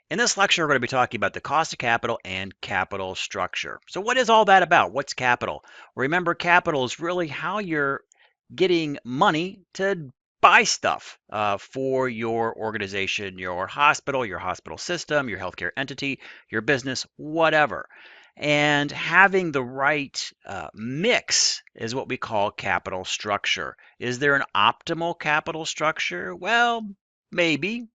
In this lecture, we're going to be talking about the cost of capital and capital structure. So what is all that about? What's capital? Remember, capital is really how you're getting money to buy stuff for your organization, your hospital system, your healthcare entity, your business, whatever. And having the right mix is what we call capital structure. Is there an optimal capital structure? Well, maybe.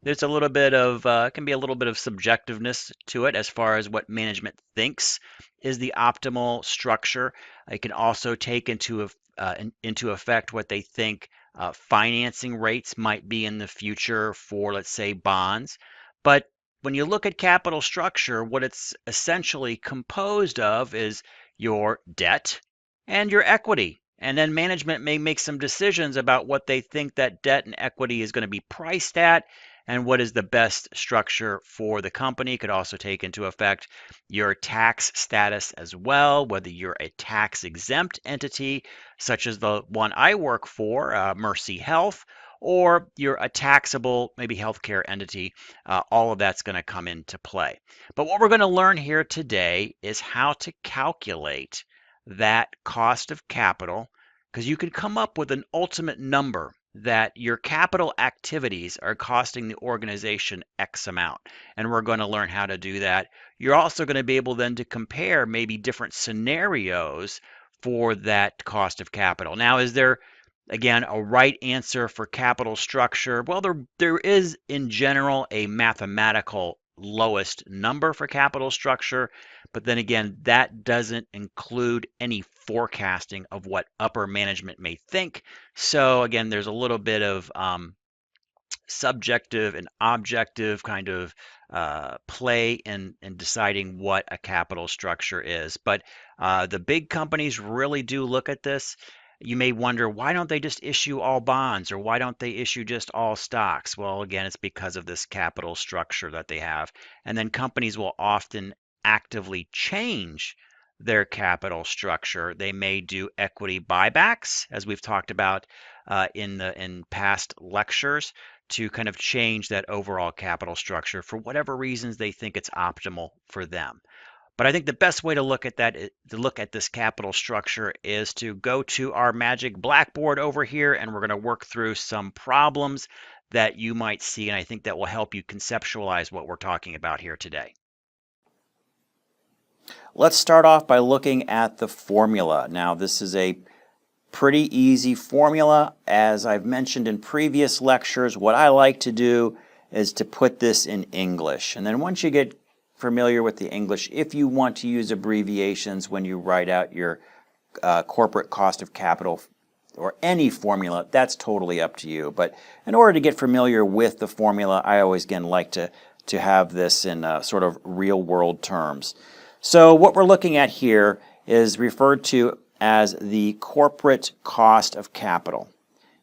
There's a little bit of can be a little bit of subjectiveness to it as far as what management thinks is the optimal structure. It can also take into effect what they think financing rates might be in the future for, let's say, bonds. But when you look at capital structure, what it's essentially composed of is your debt and your equity. And then management may make some decisions about what they think that debt and equity is going to be priced at and what is the best structure for the company. It could also take into effect your tax status as well, whether you're a tax exempt entity, such as the one I work for, Mercy Health, or you're a taxable, maybe healthcare entity. All of that's going to come into play. But what we're going to learn here today is how to calculate that cost of capital, because you can come up with an ultimate number that your capital activities are costing the organization X amount. And we're going to learn how to do that. You're also going to be able then to compare maybe different scenarios for that cost of capital. Now, is there, again, a right answer for capital structure? Well, there is in general a mathematical lowest number for capital structure, but then again, that doesn't include any forecasting of what upper management may think. So again, there's a little bit of subjective and objective kind of play in deciding what a capital structure is. But the big companies really do look at this. You may wonder, why don't they just issue all bonds or why don't they issue just all stocks? Well, again, it's because of this capital structure that they have. And then companies will often actively change their capital structure. They may do equity buybacks, as we've talked about in past lectures, to kind of change that overall capital structure for whatever reasons they think it's optimal for them. But I think the best way to look at that, to look at this capital structure, is to go to our magic blackboard over here, and we're going to work through some problems that you might see, and I think that will help you conceptualize what we're talking about here today. Let's start off by looking at the formula. Now, this is a pretty easy formula. As I've mentioned in previous lectures, what I like to do is to put this in English. And then once you get familiar with the English, if you want to use abbreviations when you write out your corporate cost of capital or any formula, that's totally up to you. But in order to get familiar with the formula, I always, again, like to have this in sort of real-world terms. So what we're looking at here is referred to as the corporate cost of capital.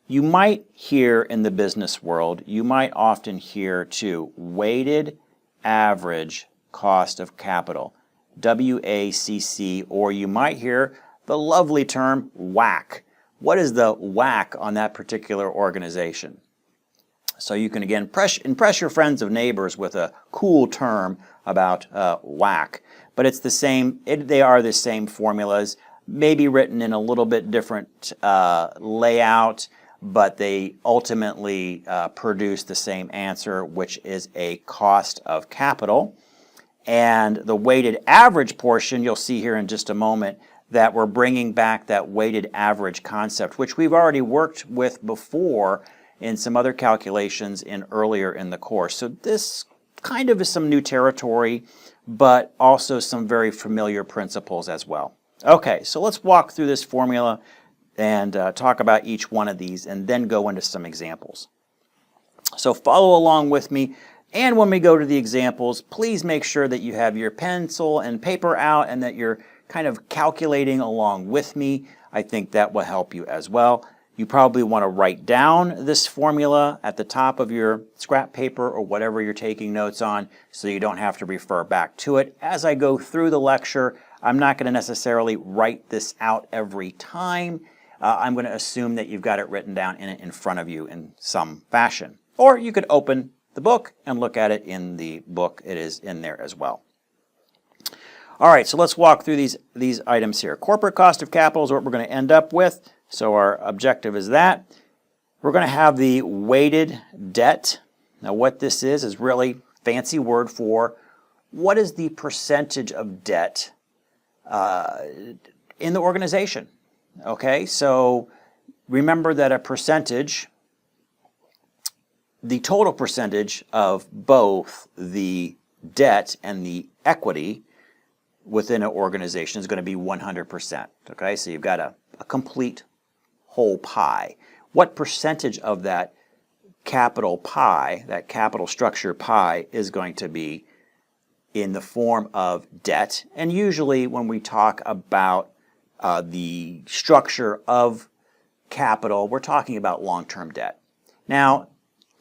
You might hear in the business world, you might often hear too, weighted average cost of capital, WACC, or you might hear the lovely term WACC. What is the WACC on that particular organization? So you can again impress your friends or neighbors with a cool term about WACC. But it's the same, they are the same formulas, maybe written in a little bit different layout, but they ultimately produce the same answer, which is a cost of capital. And the weighted average portion, you'll see here in just a moment, that we're bringing back that weighted average concept, which we've already worked with before in some other calculations earlier in the course. So this kind of is some new territory, but also some very familiar principles as well. Okay, so let's walk through this formula and talk about each one of these and then go into some examples. So follow along with me, and when we go to the examples, please make sure that you have your pencil and paper out and that you're kind of calculating along with me. I think that will help you as well. You probably want to write down this formula at the top of your scrap paper or whatever you're taking notes on so you don't have to refer back to it. As I go through the lecture, I'm not going to necessarily write this out every time. I'm going to assume that you've got it written down in front of you in some fashion. Or you could open the book and look at it in the book. It is in there as well. All right, so let's walk through these items here. Corporate cost of capital is what we're going to end up with. So our objective is that. We're going to have the weighted debt. Now what this is really fancy word for what is the percentage of debt in the organization. Okay, so remember that a percentage, the total percentage of both the debt and the equity within an organization is going to be 100%. Okay, so you've got a complete whole pie. What percentage of that capital pie, that capital structure pie, is going to be in the form of debt? And usually when we talk about the structure of capital, we're talking about long-term debt. Now,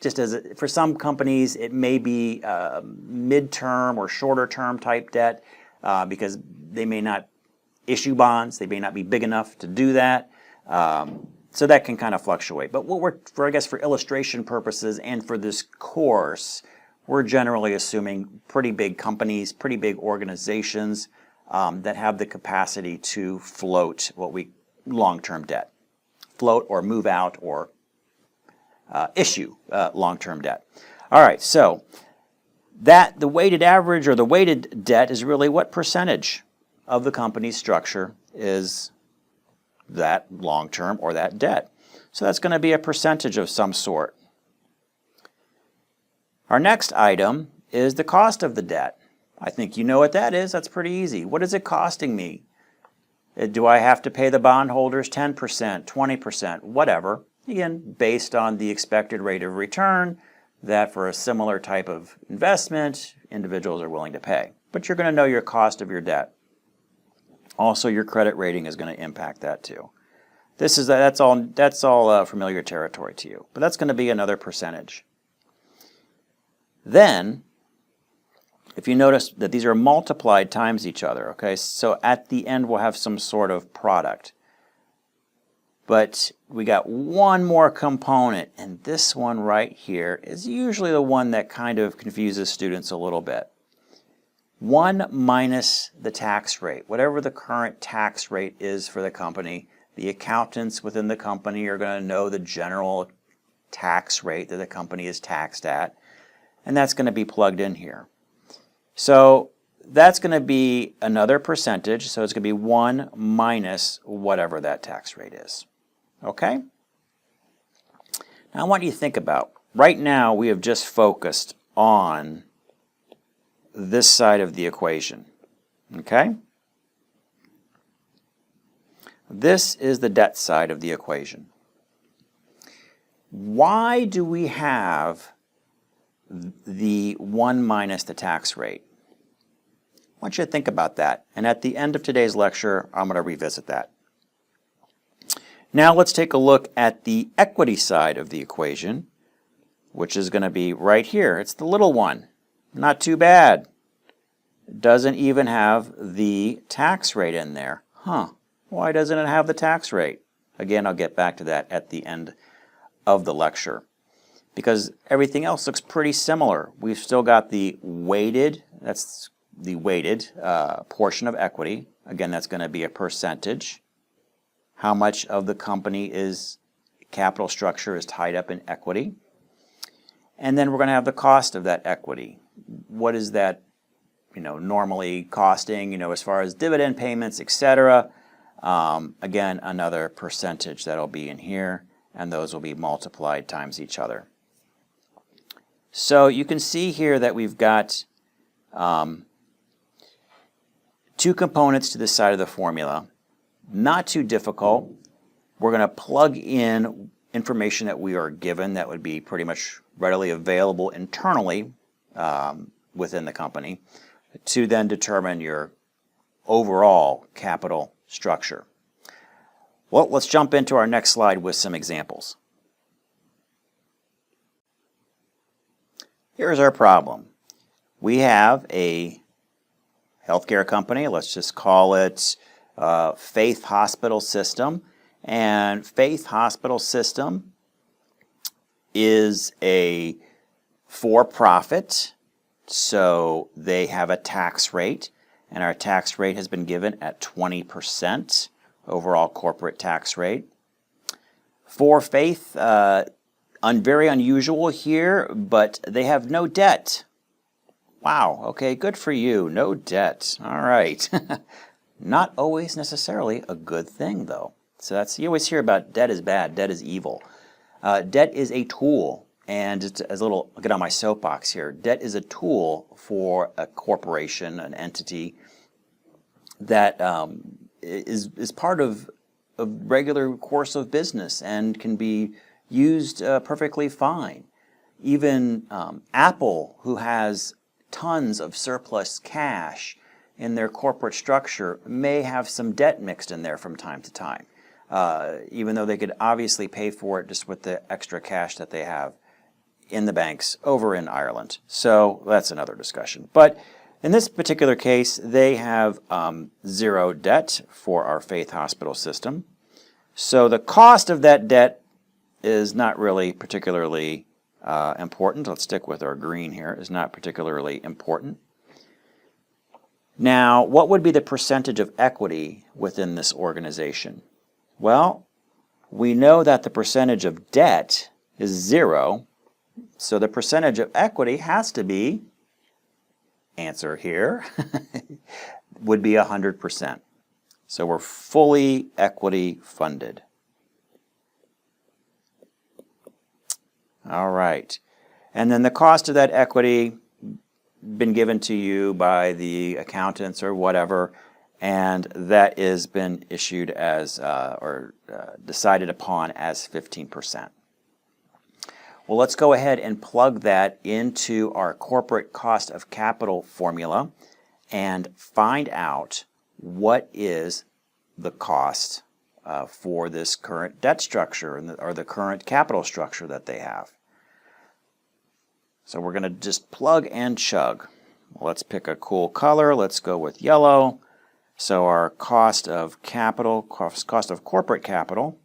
just as for some companies, it may be mid-term or shorter-term type debt because they may not issue bonds, they may not be big enough to do that. So that can kind of fluctuate. But what I guess for illustration purposes and for this course, we're generally assuming pretty big companies, pretty big organizations that have the capacity to float long-term debt. Float or move out or issue long-term debt. All right, so the weighted average or the weighted debt is really what percentage of the company's structure is that long-term or that debt. So that's going to be a percentage of some sort. Our next item is the cost of the debt. I think you know what that is. That's pretty easy. What is it costing me? Do I have to pay the bondholders 10%, 20%, whatever? Again, based on the expected rate of return that for a similar type of investment, individuals are willing to pay. But you're going to know your cost of your debt. Also, your credit rating is going to impact that too. That's all familiar territory to you. But that's going to be another percentage. Then, if you notice that these are multiplied times each other, okay, so at the end we'll have some sort of product. But we got one more component, and this one right here is usually the one that kind of confuses students a little bit. 1 minus the tax rate. Whatever the current tax rate is for the company, the accountants within the company are going to know the general tax rate that the company is taxed at, and that's going to be plugged in here. So that's going to be another percentage, so it's going to be 1 minus whatever that tax rate is. Okay? Now I want you to think about, right now we have just focused on this side of the equation. Okay? This is the debt side of the equation. Why do we have the 1 minus the tax rate? I want you to think about that. And at the end of today's lecture, I'm going to revisit that. Now let's take a look at the equity side of the equation, which is going to be right here. It's the little one. Not too bad. Doesn't even have the tax rate in there. Huh. Why doesn't it have the tax rate? Again, I'll get back to that at the end of the lecture. Because everything else looks pretty similar. We've still got the weighted, that's the weighted portion of equity. Again, that's going to be a percentage. How much of the company capital structure is tied up in equity. And then we're going to have the cost of that equity. What is that, normally costing, as far as dividend payments, etc. Again, another percentage that'll be in here, and those will be multiplied times each other. So you can see here that we've got two components to this side of the formula. Not too difficult. We're going to plug in information that we are given that would be pretty much readily available internally within the company to then determine your overall capital structure. Well, let's jump into our next slide with some examples. Here's our problem. We have a healthcare company, let's just call it Faith Hospital System, and Faith Hospital System is a for profit, so they have a tax rate, and our tax rate has been given at 20%, overall corporate tax rate. For faith, very unusual here, but they have no debt. Wow, okay, good for you, no debt. All right. Not always necessarily a good thing, though. So you always hear about debt is bad, debt is evil. Debt is a tool, and I'll get on my soapbox here. Debt is a tool for a corporation, an entity that is part of a regular course of business and can be used perfectly fine. Even Apple, who has tons of surplus cash in their corporate structure, may have some debt mixed in there from time to time, even though they could obviously pay for it just with the extra cash that they have in the banks over in Ireland. So that's another discussion. But in this particular case, they have zero debt for our Faith Hospital system. So the cost of that debt is not really particularly important. Let's stick with our green here. Is not particularly important. Now, what would be the percentage of equity within this organization? Well, we know that the percentage of debt is 0, so the percentage of equity has to be, answer here, would be 100%. So we're fully equity funded. All right. And then the cost of that equity been given to you by the accountants or whatever, and that has been issued as decided upon as 15%. Well, let's go ahead and plug that into our corporate cost of capital formula and find out what is the cost for this current debt structure or the current capital structure that they have. So we're going to just plug and chug. Let's pick a cool color. Let's go with yellow. So our cost of capital, cost of corporate capital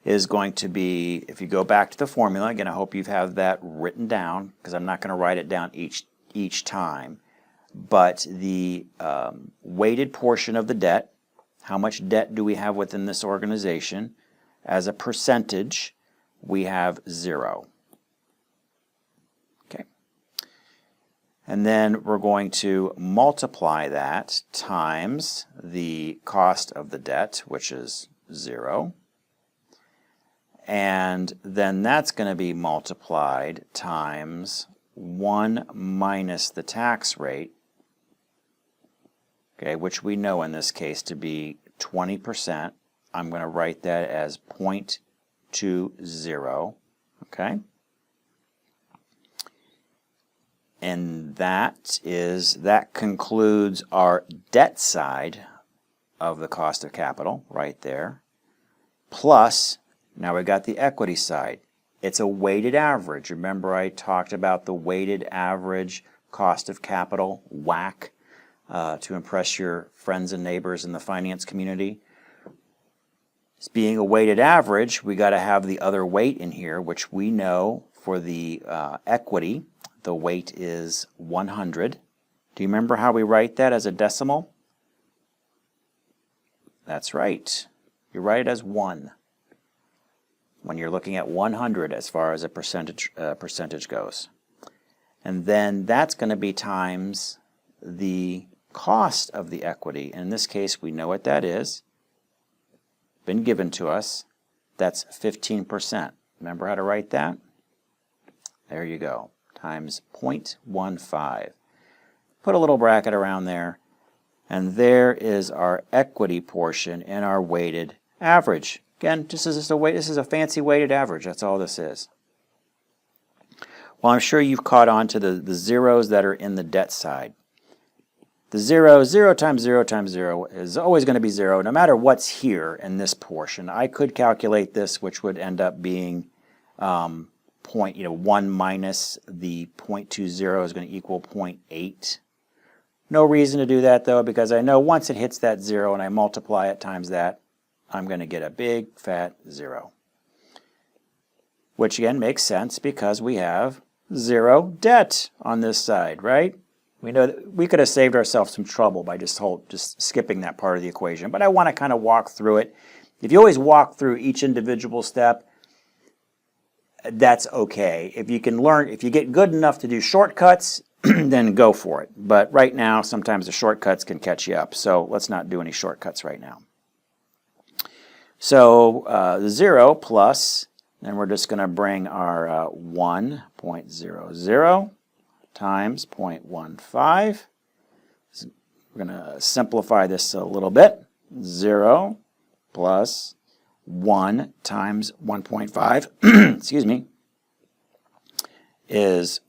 is going to be, if you go back to the formula, again, I hope you have that written down because I'm not going to write it down each time. But the weighted portion of the debt, how much debt do we have within this organization? As a percentage, we have 0. Okay. And then we're going to multiply that times the cost of the debt, which is 0. And then that's going to be multiplied times 1 minus the tax rate, okay, which we know in this case to be 20%. I'm going to write that as 0.20, okay? And that concludes our debt side of the cost of capital right there. Plus, now we got the equity side. It's a weighted average. Remember I talked about the weighted average cost of capital, WACC, to impress your friends and neighbors in the finance community. It's being a weighted average, we got to have the other weight in here, which we know for the equity, the weight is 100. Do you remember how we write that as a decimal? That's right. You write it as 1 when you're looking at 100 as far as a percentage goes. And then that's going to be times the cost of the equity. In this case, we know what that is. Been given to us. That's 15%. Remember how to write that? There you go. Times 0.15. Put a little bracket around there. And there is our equity portion in our weighted average. Again, this is a fancy weighted average. That's all this is. Well, I'm sure you've caught on to the zeros that are in the debt side. The 0 times 0 times 0 is always going to be 0, no matter what's here in this portion. I could calculate this, which would end up being 1 minus the 0.20 is going to equal 0.8. No reason to do that, though, because I know once it hits that 0 and I multiply it times that, I'm going to get a big, fat 0. which again makes sense because we have zero debt on this side, right? We know that we could have saved ourselves some trouble by just skipping that part of the equation, but I want to kind of walk through it. If you always walk through each individual step, that's okay. If you get good enough to do shortcuts, then go for it. But right now, sometimes the shortcuts can catch you up, so let's not do any shortcuts right now. So the 0 plus, then we're just going to bring our 1.00 times 0.15. We're going to simplify this a little bit. 0 plus 1 times 1.5, excuse me, is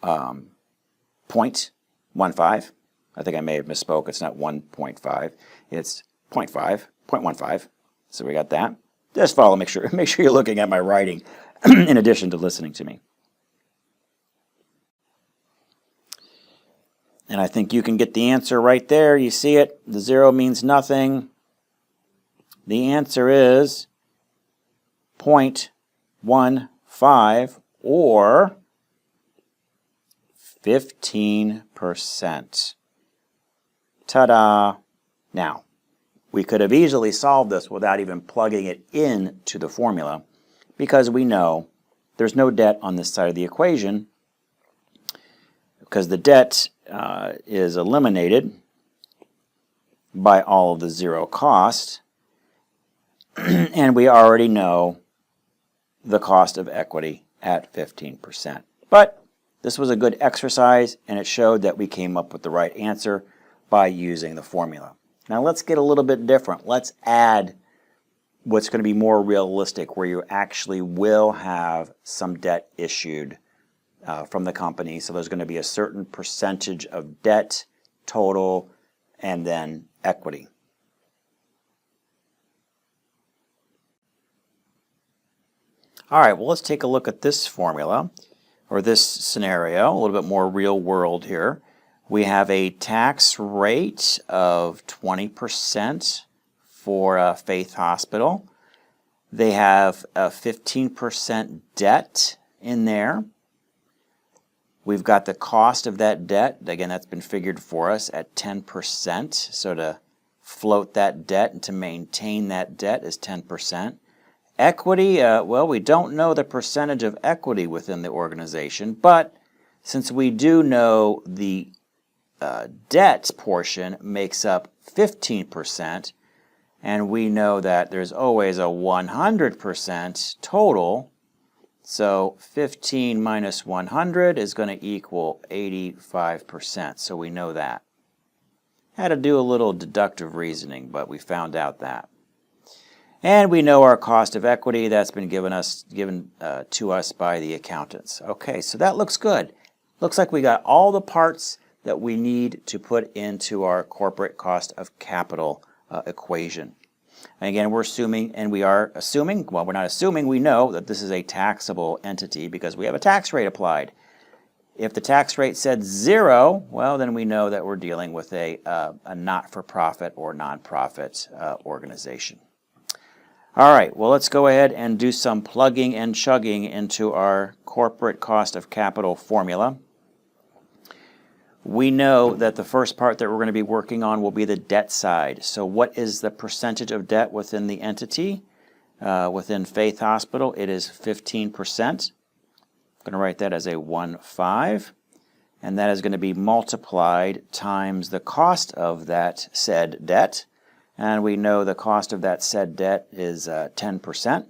0.15. I think I may have misspoke. It's not 1.5. It's 0.15. So we got that. Just follow. Make sure you're looking at my writing in addition to listening to me. And I think you can get the answer right there. You see it. The 0 means nothing. The answer is 0.15 or 15%. Ta-da! Now, we could have easily solved this without even plugging it into the formula because we know there's no debt on this side of the equation because the debt is eliminated by all of the zero cost. And we already know the cost of equity at 15%. But this was a good exercise, and it showed that we came up with the right answer by using the formula. Now let's get a little bit different. Let's add what's going to be more realistic, where you actually will have some debt issued from the company. So there's going to be a certain percentage of debt total and then equity. All right, well, let's take a look at this formula, or this scenario, a little bit more real world here. We have a tax rate of 20% for Faith Hospital. They have a 15% debt in there. We've got the cost of that debt. Again, that's been figured for us at 10%. So to float that debt and to maintain that debt is 10%. Equity, well, we don't know the percentage of equity within the organization, but since we do know the debt portion makes up 15%, and we know that there's always a 100% total, so 15 minus 100 is going to equal 85%, so we know that. Had to do a little deductive reasoning, but we found out that. And we know our cost of equity. That's been given to us by the accountants. Okay, so that looks good. Looks like we got all the parts that we need to put into our corporate cost of capital equation. And again, we're assuming, and we are assuming, well, we're not assuming, we know that this is a taxable entity because we have a tax rate applied. If the tax rate said 0, well, then we know that we're dealing with a not-for-profit or nonprofit organization. All right, well, let's go ahead and do some plugging and chugging into our corporate cost of capital formula. We know that the first part that we're going to be working on will be the debt side. So what is the percentage of debt within the entity? Within Faith Hospital, it is 15%. I'm going to write that as a 1.5. And that is going to be multiplied times the cost of that said debt. And we know the cost of that said debt is 10%.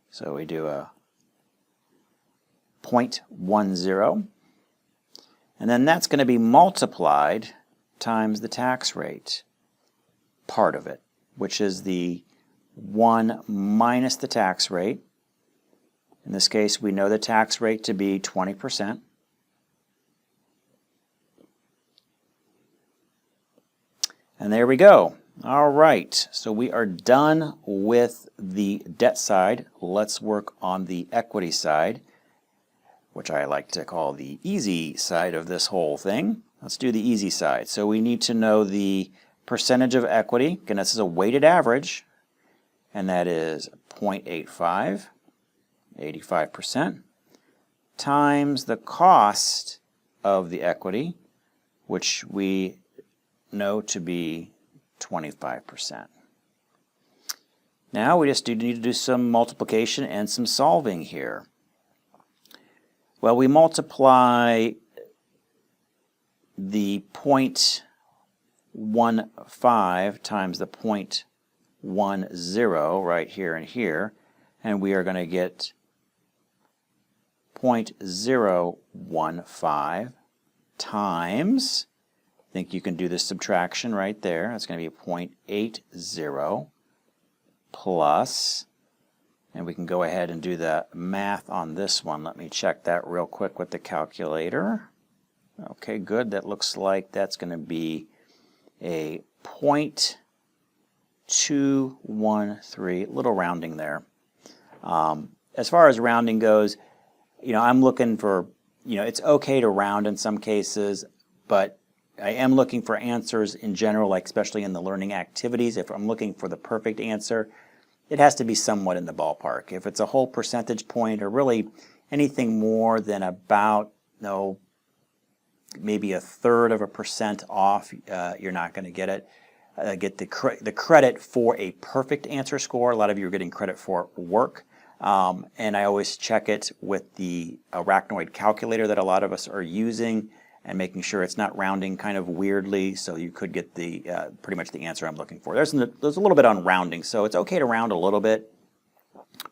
So we do a 0.10. And then that's going to be multiplied times the tax rate, part of it, which is the 1 minus the tax rate. In this case, we know the tax rate to be 20%. And there we go. All right, so we are done with the debt side. Let's work on the equity side, which I like to call the easy side of this whole thing. Let's do the easy side. So we need to know the percentage of equity. Again, this is a weighted average, and that is 0.85. 85%, times the cost of the equity, which we know to be 25%. Now we just need to do some multiplication and some solving here. Well, we multiply the 0.15 times the 0.10 right here and here, and we are going to get 0.015 times, I think you can do this subtraction right there, that's going to be 0.80 plus, and we can go ahead and do the math on this one. Let me check that real quick with the calculator. Okay, good. That looks like that's going to be a 0.213, little rounding there. As far as rounding goes, I'm looking for, it's okay to round in some cases, but I am looking for answers in general, like especially in the learning activities. If I'm looking for the perfect answer, it has to be somewhat in the ballpark. If it's a whole percentage point or really anything more than about, maybe 1/3% off, you're not going to get it. Get the credit for a perfect answer score. A lot of you are getting credit for work. And I always check it with the arachnoid calculator that a lot of us are using, and making sure it's not rounding kind of weirdly, so you could get the pretty much the answer I'm looking for. There's a little bit on rounding, so it's okay to round a little bit,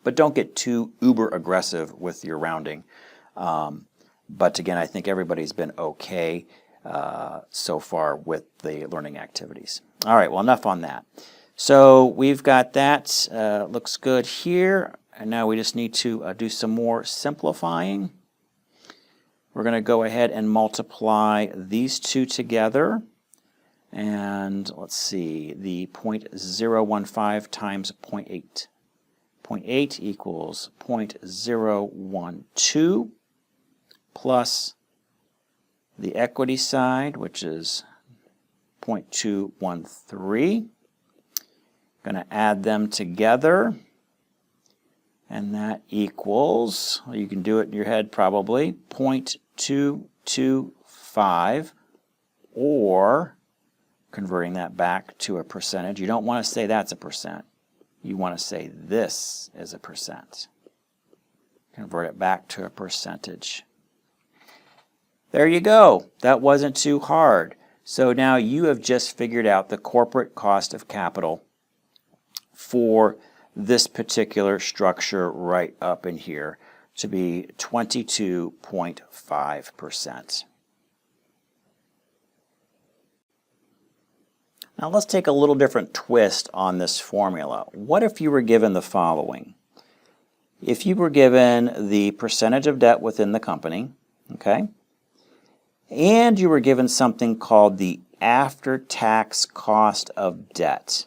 but don't get too uber aggressive with your rounding. But again, I think everybody's been okay so far with the learning activities. All right, well, enough on that. So we've got that, looks good here, and now we just need to do some more simplifying. We're going to go ahead and multiply these two together, and let's see, the 0.015 times 0.8. 0.8 equals 0.012 plus the equity side, which is 0.213. Going to add them together, and that equals, well, you can do it in your head probably, 0.225, or converting that back to a percentage. You don't want to say that's a percent. You want to say this is a percent. Convert it back to a percentage. There you go. That wasn't too hard. So now you have just figured out the corporate cost of capital for this particular structure right up in here to be 22.5%. Now let's take a little different twist on this formula. What if you were given the following? If you were given the percentage of debt within the company, okay, and you were given something called the after-tax cost of debt.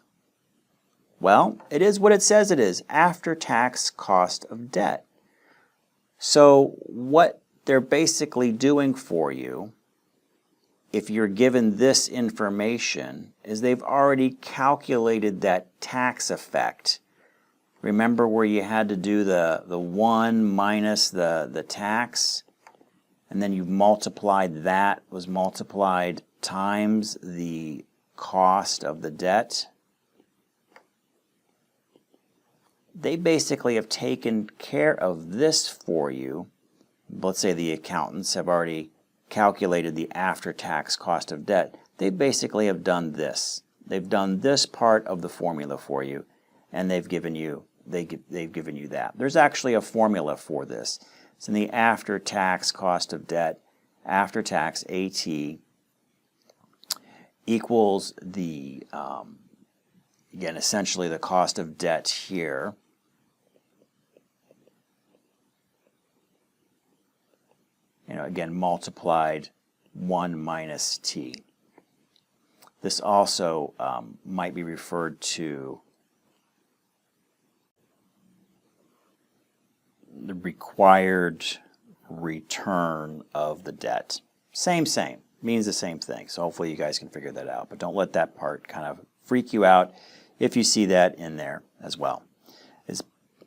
Well, it is what it says it is, after-tax cost of debt. So what they're basically doing for you, if you're given this information, is they've already calculated that tax effect. Remember where you had to do the 1 minus the tax, and then you multiplied that, was multiplied times the cost of the debt? They basically have taken care of this for you. Let's say the accountants have already calculated the after-tax cost of debt. They basically have done this. They've done this part of the formula for you, and they've given you that. There's actually a formula for this. It's in the after-tax cost of debt, after-tax AT equals the, again, essentially the cost of debt here. Again, multiplied 1 minus t. This also might be referred to the required return of the debt. Same, means the same thing. So hopefully you guys can figure that out. But don't let that part kind of freak you out if you see that in there as well. As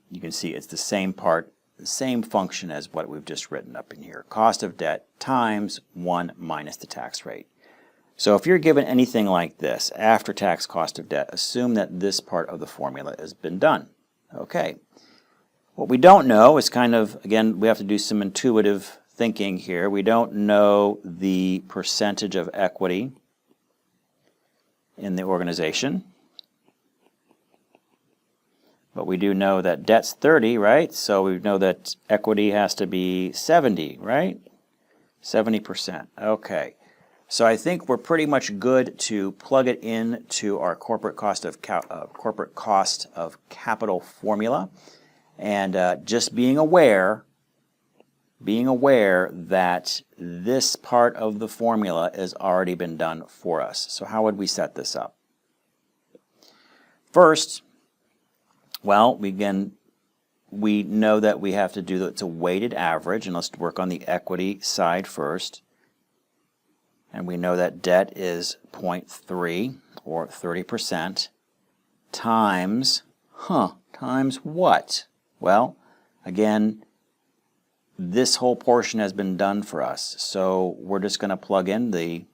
you can see, it's the same part same function as what we've just written up in here. Cost of debt times 1 minus the tax rate. So if you're given anything like this, after-tax cost of debt, assume that this part of the formula has been done. Okay. What we don't know is kind of, again, we have to do some intuitive thinking here. We don't know the percentage of equity in the organization. But we do know that debt's 30, right? So we know that equity has to be 70, right? 70%. Okay. So I think we're pretty much good to plug it in to our corporate cost of capital formula, and just being aware that this part of the formula has already been done for us. So how would we set this up? First, well, we know that we have to do it's a weighted average, and let's work on the equity side first. And we know that debt is 0.3 or 30% times, times what? Well, again, this whole portion has been done for us. So we're just going to plug in the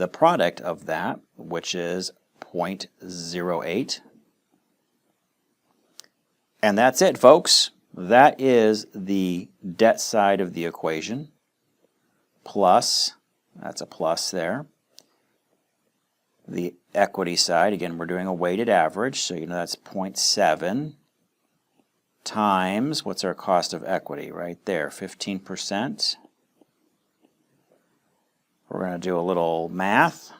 product of that, which is 0.08. And that's it, folks. That is the debt side of the equation plus, that's a plus there. The equity side, again, we're doing a weighted average, so you know that's 0.7 times, what's our cost of equity? Right there, 15%. We're going to do a little math.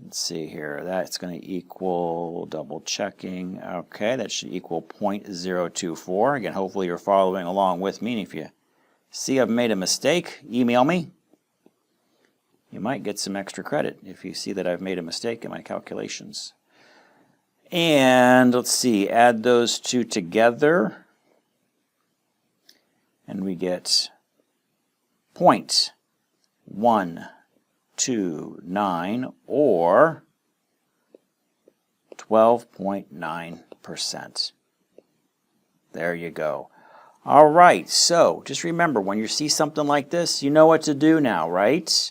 Let's see here, that's going to equal, double checking, okay, that should equal 0.024. Again, hopefully you're following along with me, and if you see I've made a mistake, email me. You might get some extra credit if you see that I've made a mistake in my calculations. And let's see, add those two together, and we get 0.129 or 12.9%. There you go. All right, so just remember, when you see something like this, you know what to do now, right?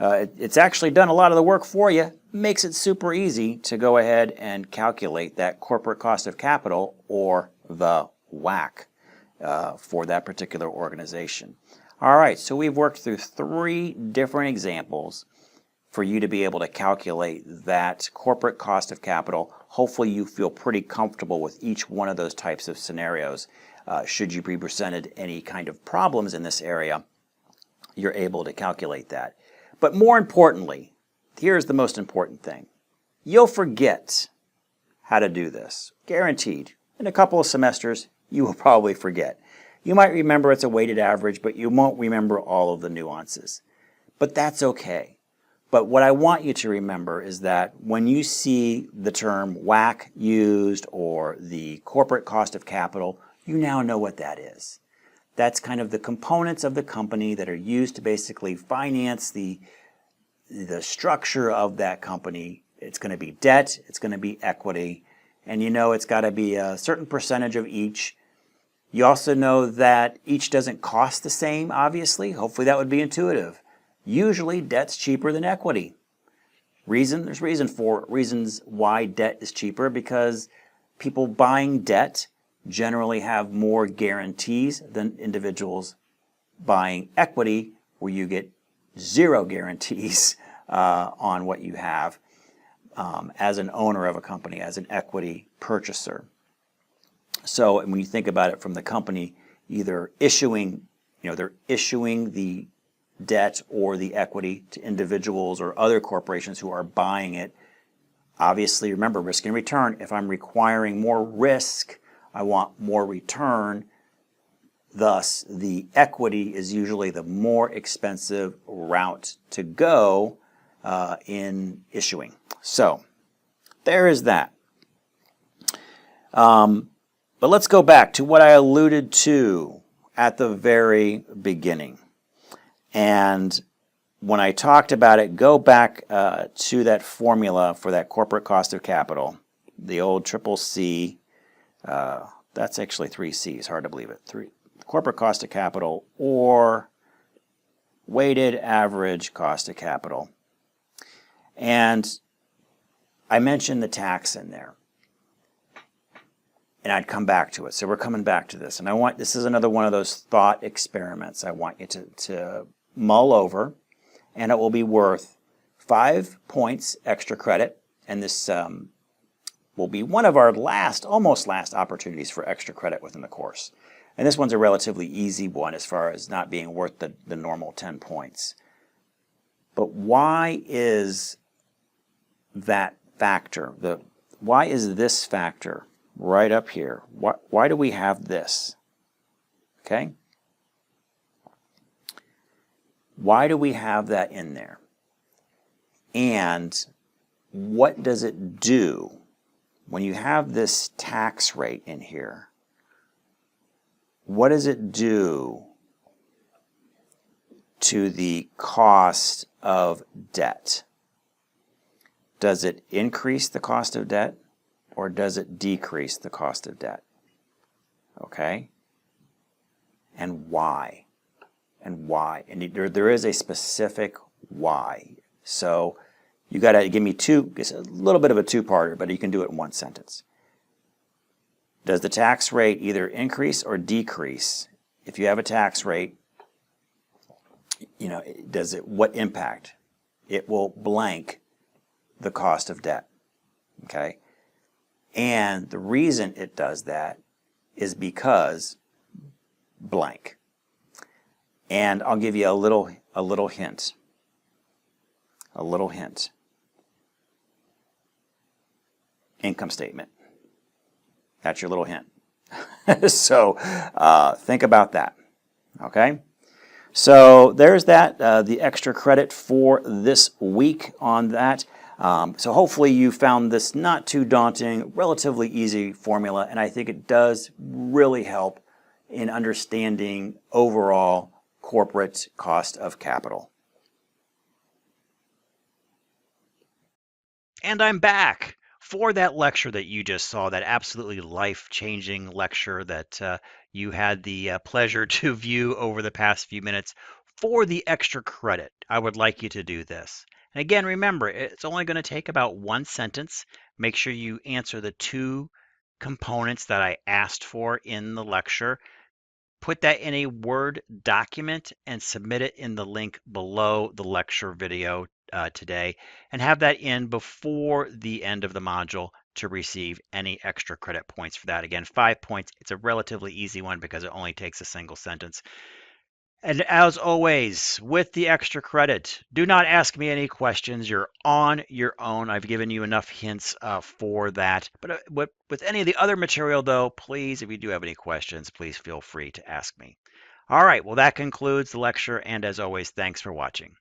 It's actually done a lot of the work for you. Makes it super easy to go ahead and calculate that corporate cost of capital, or the WACC, for that particular organization. All right, so we've worked through 3 different examples for you to be able to calculate that corporate cost of capital. Hopefully you feel pretty comfortable with each one of those types of scenarios. Should you be presented any kind of problems in this area, you're able to calculate that. But more importantly, here's the most important thing. You'll forget how to do this. Guaranteed. In a couple of semesters, you will probably forget. You might remember it's a weighted average, but you won't remember all of the nuances. But that's okay. But what I want you to remember is that when you see the term WACC used, or the corporate cost of capital, you now know what that is. That's kind of the components of the company that are used to basically finance the structure of that company. It's going to be debt, it's going to be equity, and you know it's got to be a certain percentage of each. You also know that each doesn't cost the same, obviously. Hopefully that would be intuitive. Usually debt's cheaper than equity. There's reasons why debt is cheaper, because people buying debt generally have more guarantees than individuals buying equity, where you get 0 guarantees on what you have as an owner of a company, as an equity purchaser. So when you think about it from the company either issuing, they're issuing the debt or the equity to individuals or other corporations who are buying it. Obviously, remember, risk and return. If I'm requiring more risk, I want more return. Thus, the equity is usually the more expensive route to go in issuing. So, there is that. But let's go back to what I alluded to at the very beginning. And when I talked about it, go back to that formula for that corporate cost of capital, the old CCC that's actually 3C's, hard to believe it. Corporate cost of capital or weighted average cost of capital. And I mentioned the tax in there. And I'd come back to it. So we're coming back to this. And this is another one of those thought experiments I want you to mull over. And it will be worth 5 points extra credit. And this will be one of our almost last opportunities for extra credit within the course. And this one's a relatively easy one as far as not being worth the normal 10 points. But why is that factor? Why is this factor right up here? Why do we have this? Okay? Why do we have that in there? And what does it do when you have this tax rate in here? What does it do to the cost of debt? Does it increase the cost of debt or does it decrease the cost of debt? Okay? And why? And why? And there is a specific why. So you got to give me it's a little bit of a two-parter, but you can do it in one sentence. Does the tax rate either increase or decrease? If you have a tax rate, what impact? It will blank the cost of debt. Okay? And the reason it does that is because blank. And I'll give you a little hint. A little hint. Income statement. That's your little hint. So think about that. Okay? So there's that, the extra credit for this week on that. So hopefully you found this not too daunting, relatively easy formula, and I think it does really help in understanding overall corporate cost of capital. And I'm back for that lecture that you just saw, that absolutely life-changing lecture that you had the pleasure to view over the past few minutes. For the extra credit, I would like you to do this. And again, remember, it's only going to take about one sentence. Make sure you answer the 2 components that I asked for in the lecture. Put that in a Word document and submit it in the link below the lecture video today, and have that in before the end of the module to receive any extra credit points for that. Again, 5 points. It's a relatively easy one because it only takes a single sentence. And as always, with the extra credit, do not ask me any questions. You're on your own. I've given you enough hints for that. But with any of the other material, though, please, if you do have any questions, please feel free to ask me. All right, well, that concludes the lecture. And as always, thanks for watching.